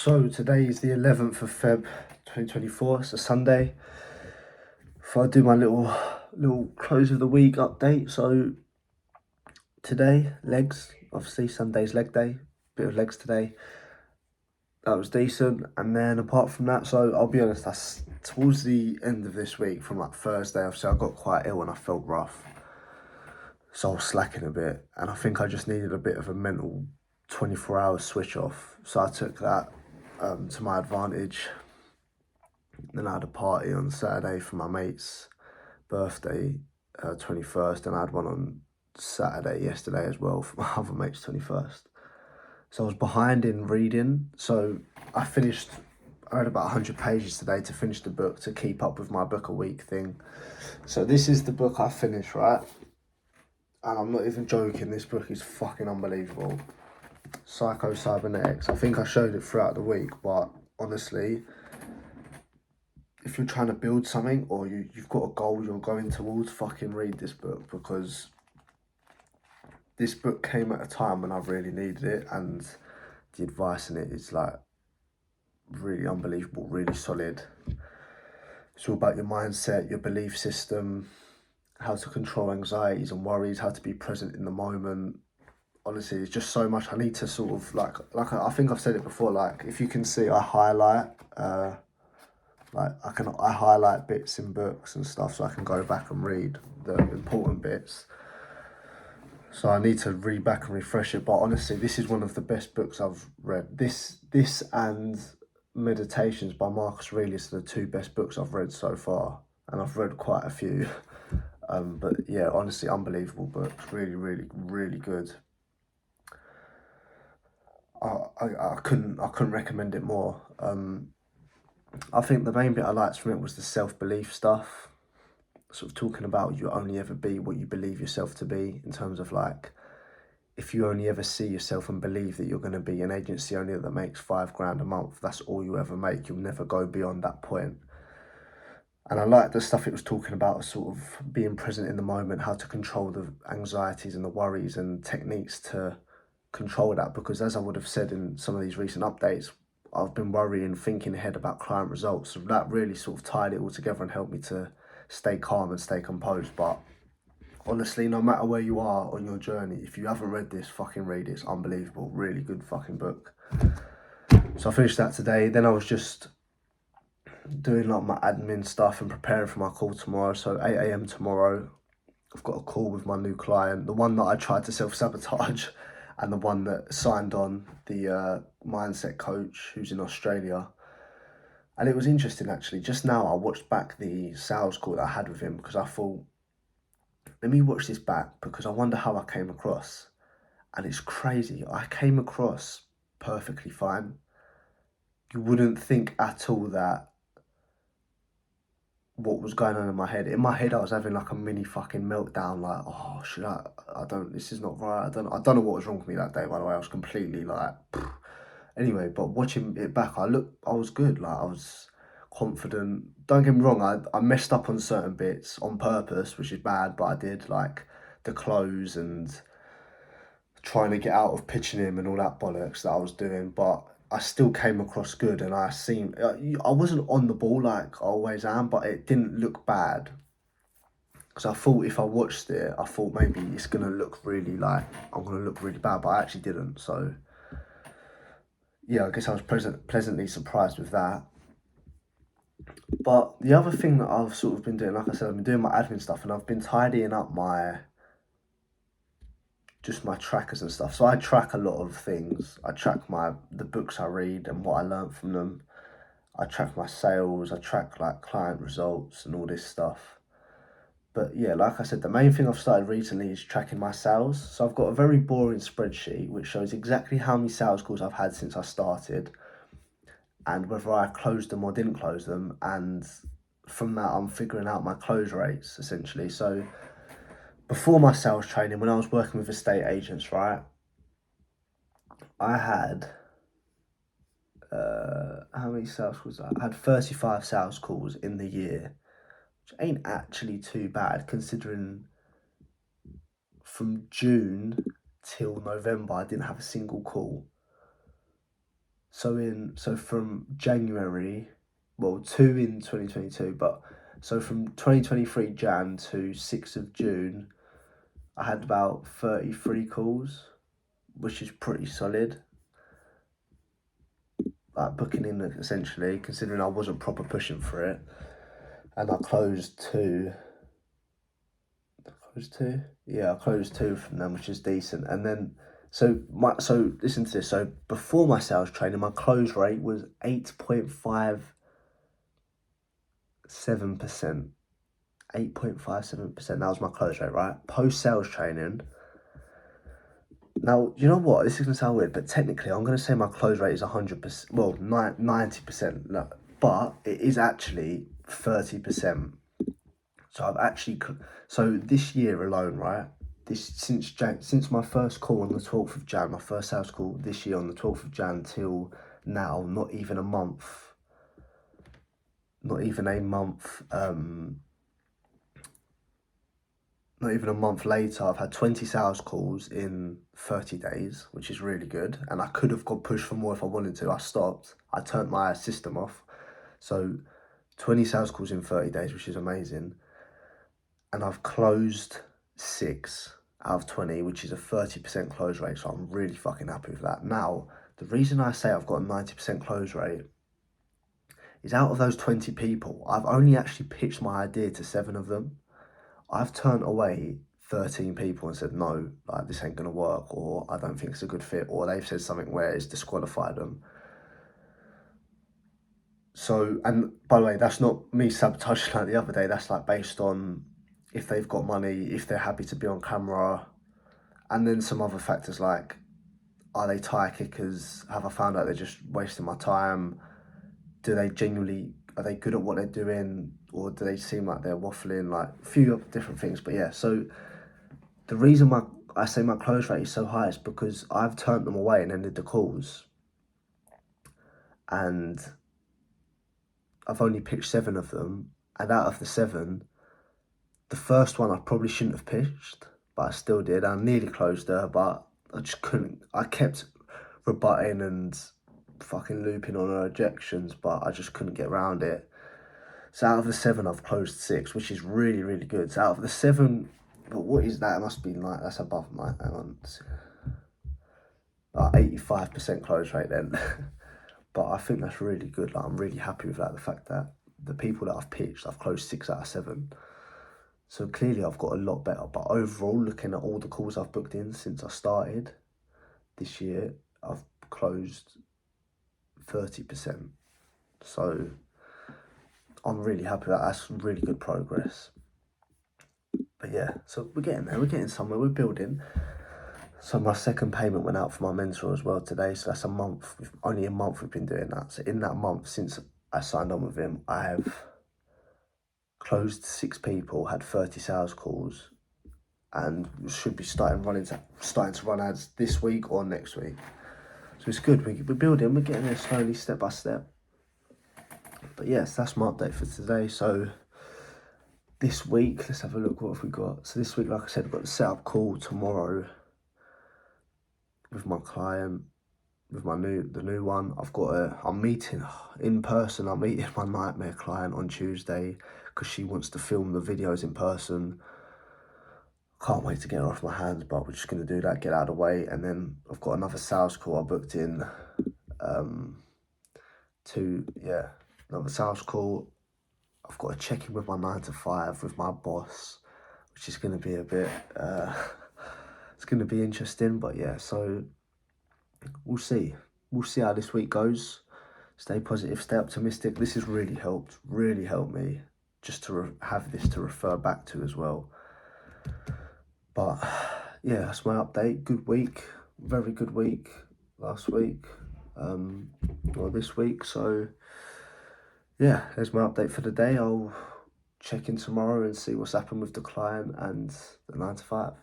So today is the 11th of Feb 2024, it's a Sunday. If I do my little close of the week update, so today, legs, obviously Sunday's leg day, bit of legs today. That was decent, and then apart from that, so I'll be honest, that's towards the end of this week, from like Thursday, obviously I got quite ill and I felt rough. So I was slacking a bit, and I think I just needed a bit of a mental 24-hour switch off. So I took that to my advantage. Then I had a party on Saturday for my mate's birthday, 21st, and I had one on Saturday yesterday as well for my other mate's 21st. So I was behind in reading, so I read about 100 pages today to finish the book, to keep up with my book a week thing. So this is the book I finished, right? And I'm not even joking, this book is fucking unbelievable. Psychocybernetics. I think I showed it throughout the week, but honestly, if you're trying to build something or you've got a goal you're going towards, fucking read this book, because this book came at a time when I really needed it, and the advice in it is like really unbelievable, really solid. It's all about your mindset, your belief system, how to control anxieties and worries, how to be present in the moment. Honestly, it's just so much. I need to sort of like I think I've said it before, like if you can see, I highlight I highlight bits in books and stuff so I can go back and read the important bits. So I need to read back and refresh it. But honestly, this is one of the best books I've read. This and Meditations by Marcus Aurelius are the two best books I've read so far, and I've read quite a few. But yeah, honestly, unbelievable books. Really, really, really good. I couldn't recommend it more. I think the main bit I liked from it was the self-belief stuff, sort of talking about you only ever be what you believe yourself to be, in terms of like, if you only ever see yourself and believe that you're going to be an agency owner that makes £5 a month, that's all you ever make, you'll never go beyond that point. And I like the stuff it was talking about, sort of being present in the moment, how to control the anxieties and the worries, and techniques to control that, because as I would have said in some of these recent updates, I've been worrying, thinking ahead about client results, so that really sort of tied it all together and helped me to stay calm and stay composed. But honestly, no matter where you are on your journey, if you haven't read this, fucking read it. It's unbelievable, really good fucking book. So I finished that today. Then I was just doing like my admin stuff and preparing for my call tomorrow. So 8 a.m. tomorrow, I've got a call with my new client, the one that I tried to self-sabotage, and the one that signed on, the mindset coach who's in Australia. And it was interesting, actually. Just now I watched back the sales call that I had with him, because I thought, let me watch this back, because I wonder how I came across. And it's crazy. I came across perfectly fine. You wouldn't think at all that what was going on in my head. In my head, I was having like a mini fucking meltdown, like, oh, this is not right. I don't know what was wrong with me that day, by the way. I was completely like, pfft. Anyway, but watching it back, I was good. Like, I was confident. Don't get me wrong, I messed up on certain bits on purpose, which is bad, but I did, like the close and trying to get out of pitching him and all that bollocks that I was doing, but I still came across good, and I wasn't on the ball like I always am, but it didn't look bad. Because I thought if I watched it, I thought maybe it's going to look really like, I'm going to look really bad, but I actually didn't. So yeah, I guess I was pleasantly surprised with that. But the other thing that I've sort of been doing, like I said, I've been doing my admin stuff, and I've been tidying up my trackers and stuff. So I track a lot of things. I track the books I read and what I learned from them. I track my sales. I track like client results and all this stuff. But yeah, like I said, the main thing I've started recently is tracking my sales. So I've got a very boring spreadsheet which shows exactly how many sales calls I've had since I started, and whether I closed them or didn't close them. And from that, I'm figuring out my close rates, essentially. So before my sales training, when I was working with estate agents, right, I had, how many sales calls? I had 35 sales calls in the year, which ain't actually too bad, considering from June till November, I didn't have a single call. So from January, well, two in 2022, but so from 2023 Jan to 6th of June, I had about 33 calls, which is pretty solid. Like booking in essentially, considering I wasn't proper pushing for it. And I closed two. Closed two? Yeah, I closed two from them, which is decent. And then so listen to this. So before my sales training, my close rate was 8.57%. 8.57%. That was my close rate, right? Post sales training. Now, you know what? This is gonna sound weird, but technically, I'm gonna say my close rate is 100%. Well, 90%. No, but it is actually 30%. So I've actually, so this year alone, right? Since my first call on the 12th of Jan, my first sales call this year on the 12th of Jan till now, not even a month. Not even a month. Not even a month later, I've had 20 sales calls in 30 days, which is really good. And I could have got pushed for more if I wanted to. I stopped. I turned my system off. So 20 sales calls in 30 days, which is amazing. And I've closed 6 out of 20, which is a 30% close rate. So I'm really fucking happy with that. Now, the reason I say I've got a 90% close rate is out of those 20 people, I've only actually pitched my idea to 7 of them. I've turned away 13 people and said, no, like this ain't gonna work, or I don't think it's a good fit, or they've said something where it's disqualified them. So, and by the way, that's not me sabotaging like the other day, that's like based on if they've got money, if they're happy to be on camera, and then some other factors like, are they tire kickers? Have I found out they're just wasting my time? Are they good at what they're doing? Or do they seem like they're waffling? Like a few different things. But yeah, so the reason I say my close rate is so high is because I've turned them away and ended the calls. And I've only pitched 7 of them. And out of the 7, the first one I probably shouldn't have pitched, but I still did. I nearly closed her, but I just couldn't. I kept rebutting and fucking looping on her objections, but I just couldn't get around it. So out of the 7, I've closed 6, which is really, really good. So out of the 7, but what is that? It must be like, that's above my, hang on, 85% close rate then. But I think that's really good. Like, I'm really happy with that. The fact that the people that I've pitched, I've closed 6 out of 7. So clearly I've got a lot better. But overall, looking at all the calls I've booked in since I started this year, I've closed 30%. So I'm really happy with that. That's really good progress. But yeah, so we're getting there. We're getting somewhere. We're building. So my second payment went out for my mentor as well today. So that's a month. Only a month we've been doing that. So in that month since I signed on with him, I have closed 6 people, had 30 sales calls, and should be starting to run ads this week or next week. So it's good. We're building. We're getting there slowly, step by step. But yes, that's my update for today. So this week, let's have a look. What have we got? So this week, like I said, I've got the setup call tomorrow with my client, with the new one. I'm meeting in person. I'm meeting my nightmare client on Tuesday because she wants to film the videos in person. Can't wait to get her off my hands, but we're just going to do that, get out of the way. And then I've got another sales call I booked in another sales call. I've got to check in with my 9 to 5 with my boss, which is going to be a bit, it's going to be interesting, but yeah, so we'll see. We'll see how this week goes. Stay positive, stay optimistic. This has really helped me just to have this to refer back to as well. But yeah, that's my update. Good week, very good week last week, or this week. So yeah, there's my update for the day. I'll check in tomorrow and see what's happened with the client and the 9 to 5.